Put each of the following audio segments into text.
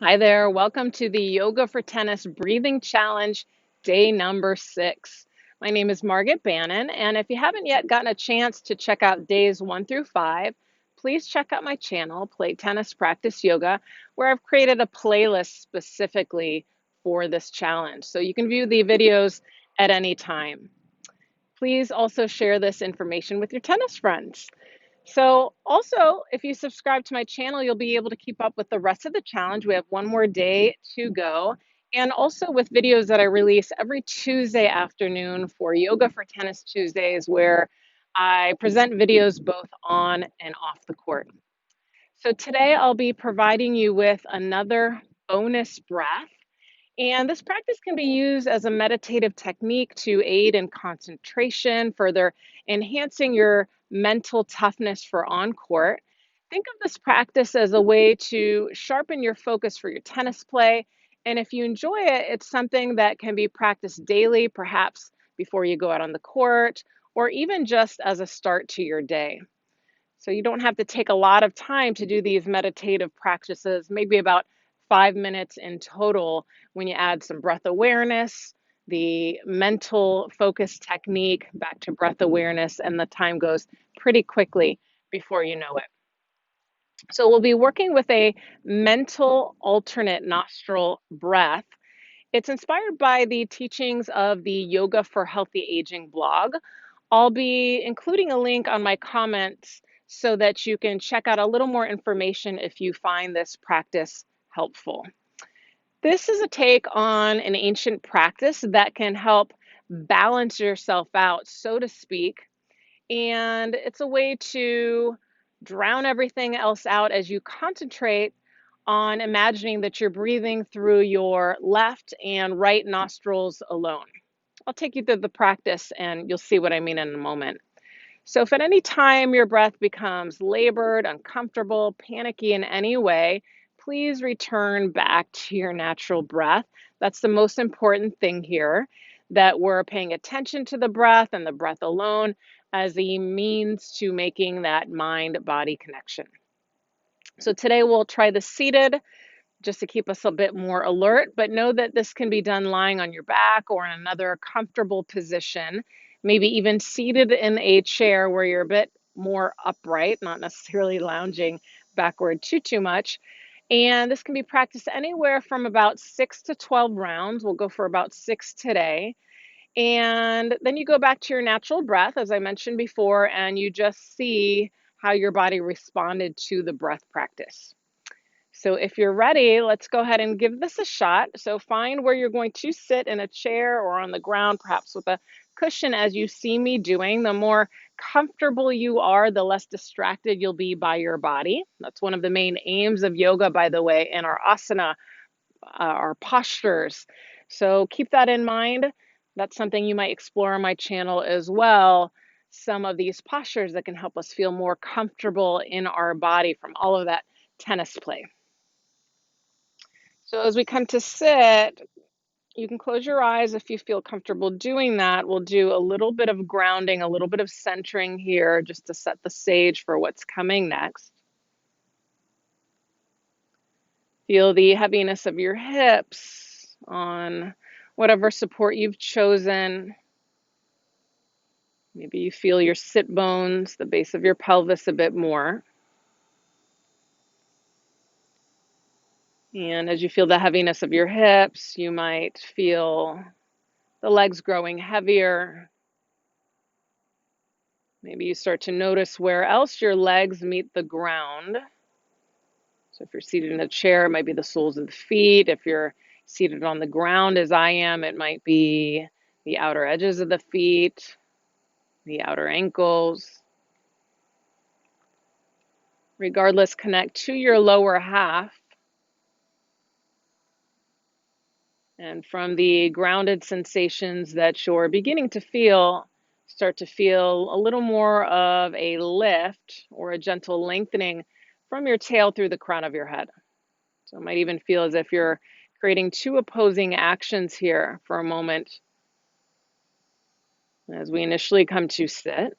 Hi there. Welcome to the Yoga for Tennis Breathing Challenge, day number 6. My name is Margaret Bannon, and if you haven't yet gotten a chance to check out days 1 through 5, please check out my channel, Play Tennis Practice Yoga, where I've created a playlist specifically for this challenge. So you can view the videos at any time. Please also share this information with your tennis friends. So also, if you subscribe to my channel, you'll be able to keep up with the rest of the challenge. We have one more day to go. And also with videos that I release every Tuesday afternoon for Yoga for Tennis Tuesdays, where I present videos both on and off the court. So today I'll be providing you with another bonus breath. And this practice can be used as a meditative technique to aid in concentration, further enhancing your mental toughness for on court. Think of this practice as a way to sharpen your focus for your tennis play. And if you enjoy it, it's something that can be practiced daily, perhaps before you go out on the court, or even just as a start to your day. So you don't have to take a lot of time to do these meditative practices, maybe about 5 minutes in total when you add some breath awareness, the mental focus technique back to breath awareness, and the time goes pretty quickly before you know it. So we'll be working with a mental alternate nostril breath. It's inspired by the teachings of the Yoga for Healthy Aging blog. I'll be including a link on my comments so that you can check out a little more information if you find this practice helpful. This is a take on an ancient practice that can help balance yourself out, so to speak, and it's a way to drown everything else out as you concentrate on imagining that you're breathing through your left and right nostrils alone. I'll take you through the practice and you'll see what I mean in a moment. So, if at any time your breath becomes labored, uncomfortable, panicky in any way, please return back to your natural breath. That's the most important thing here, that we're paying attention to the breath and the breath alone as a means to making that mind body connection. So, today we'll try the seated just to keep us a bit more alert, but know that this can be done lying on your back or in another comfortable position, maybe even seated in a chair where you're a bit more upright, not necessarily lounging backward too much. And this can be practiced anywhere from about 6 to 12 rounds. We'll go for about 6 today. And then you go back to your natural breath, as I mentioned before, and you just see how your body responded to the breath practice. So if you're ready, let's go ahead and give this a shot. So find where you're going to sit in a chair or on the ground, perhaps with a cushion as you see me doing. The more comfortable you are, the less distracted you'll be by your body. That's one of the main aims of yoga, by the way, in our asana, our postures. So keep that in mind. That's something you might explore on my channel as well. Some of these postures that can help us feel more comfortable in our body from all of that tennis play. So as we come to sit, you can close your eyes if you feel comfortable doing that. We'll do a little bit of grounding, a little bit of centering here just to set the stage for what's coming next. Feel the heaviness of your hips on whatever support you've chosen. Maybe you feel your sit bones, the base of your pelvis a bit more. And as you feel the heaviness of your hips, you might feel the legs growing heavier. Maybe you start to notice where else your legs meet the ground. So if you're seated in a chair, it might be the soles of the feet. If you're seated on the ground, as I am, it might be the outer edges of the feet, the outer ankles. Regardless, connect to your lower half. And from the grounded sensations that you're beginning to feel, start to feel a little more of a lift or a gentle lengthening from your tail through the crown of your head. So it might even feel as if you're creating two opposing actions here for a moment as we initially come to sit.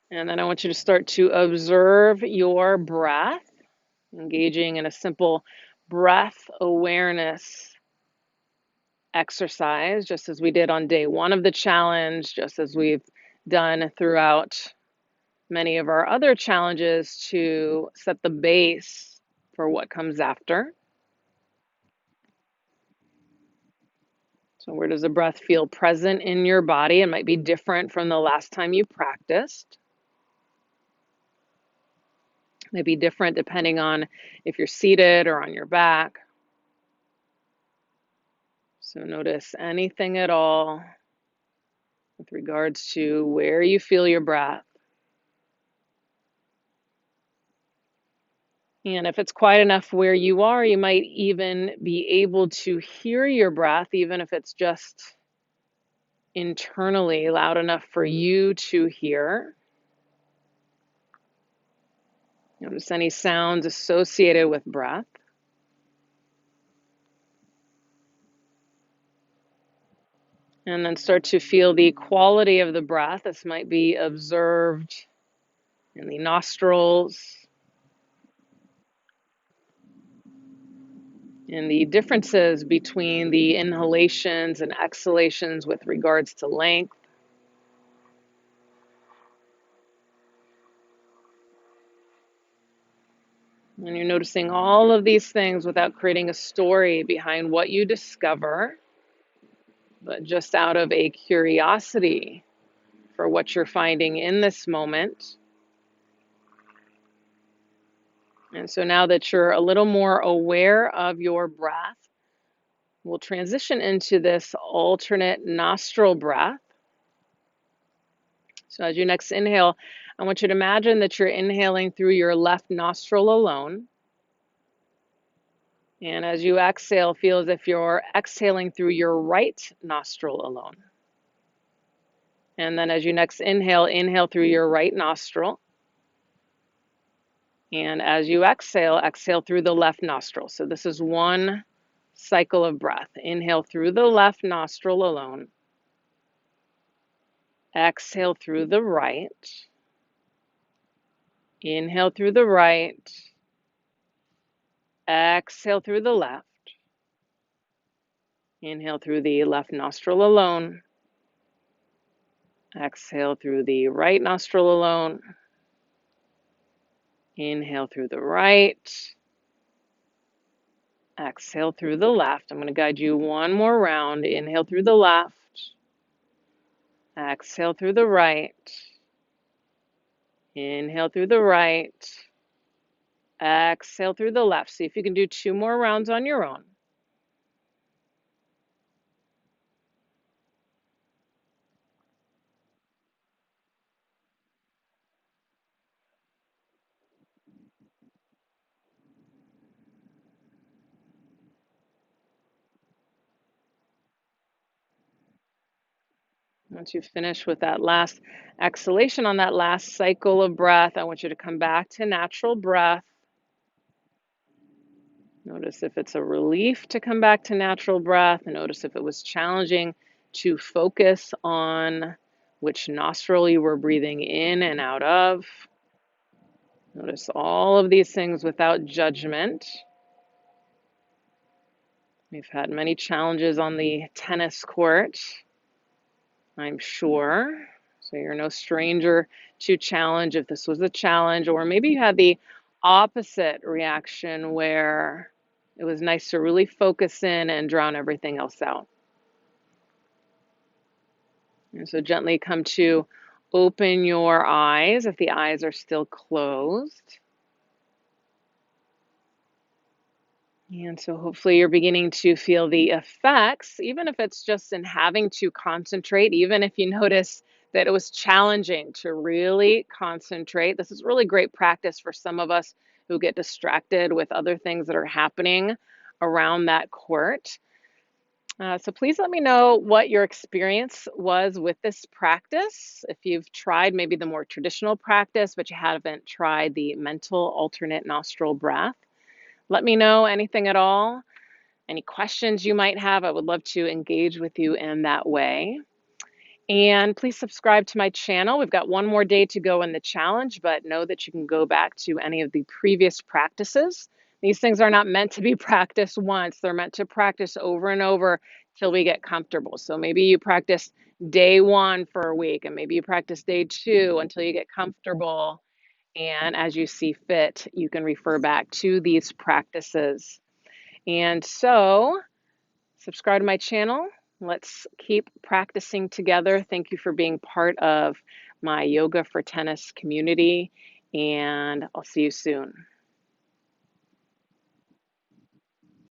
And then I want you to start to observe your breath, engaging in a simple breath awareness exercise, just as we did on day one of the challenge, just as we've done throughout many of our other challenges to set the base for what comes after. So, where does the breath feel present in your body? It might be different from the last time you practiced. It may be different depending on if you're seated or on your back. So, notice anything at all with regards to where you feel your breath. And if it's quiet enough where you are, you might even be able to hear your breath, even if it's just internally loud enough for you to hear. Notice any sounds associated with breath. And then start to feel the quality of the breath. This might be observed in the nostrils, in the differences between the inhalations and exhalations with regards to length. And you're noticing all of these things without creating a story behind what you discover, but just out of a curiosity for what you're finding in this moment. And so now that you're a little more aware of your breath, we'll transition into this alternate nostril breath. So as you next inhale, I want you to imagine that you're inhaling through your left nostril alone. And as you exhale, feel as if you're exhaling through your right nostril alone. And then as you next inhale, inhale through your right nostril. And as you exhale, exhale through the left nostril. So this is one cycle of breath. Inhale through the left nostril alone. Exhale through the right. Inhale through the right. Exhale through the left. Inhale through the left nostril alone. Exhale through the right nostril alone. Inhale through the right. Exhale through the left. I'm going to guide you one more round. Inhale through the left. Exhale through the right. Inhale through the right. Exhale through the left. See if you can do two more rounds on your own. Once you finish with that last exhalation on that last cycle of breath, I want you to come back to natural breath. Notice if it's a relief to come back to natural breath. Notice if it was challenging to focus on which nostril you were breathing in and out of. Notice all of these things without judgment. We've had many challenges on the tennis court, I'm sure. So you're no stranger to challenge if this was a challenge, or maybe you had the opposite reaction where it was nice to really focus in and drown everything else out. And so gently come to open your eyes if the eyes are still closed. And so hopefully you're beginning to feel the effects, even if it's just in having to concentrate, even if you notice that it was challenging to really concentrate. This is really great practice for some of us who get distracted with other things that are happening around that court. So please let me know what your experience was with this practice. If you've tried maybe the more traditional practice, but you haven't tried the mental alternate nostril breath. Let me know anything at all, any questions you might have. I would love to engage with you in that way. And please subscribe to my channel. We've got one more day to go in the challenge, but know that you can go back to any of the previous practices. These things are not meant to be practiced once, they're meant to practice over and over till we get comfortable. So maybe you practice day one for a week, and maybe you practice day two until you get comfortable. And as you see fit, you can refer back to these practices. And so, subscribe to my channel. Let's keep practicing together. Thank you for being part of my Yoga for Tennis community, and I'll see you soon.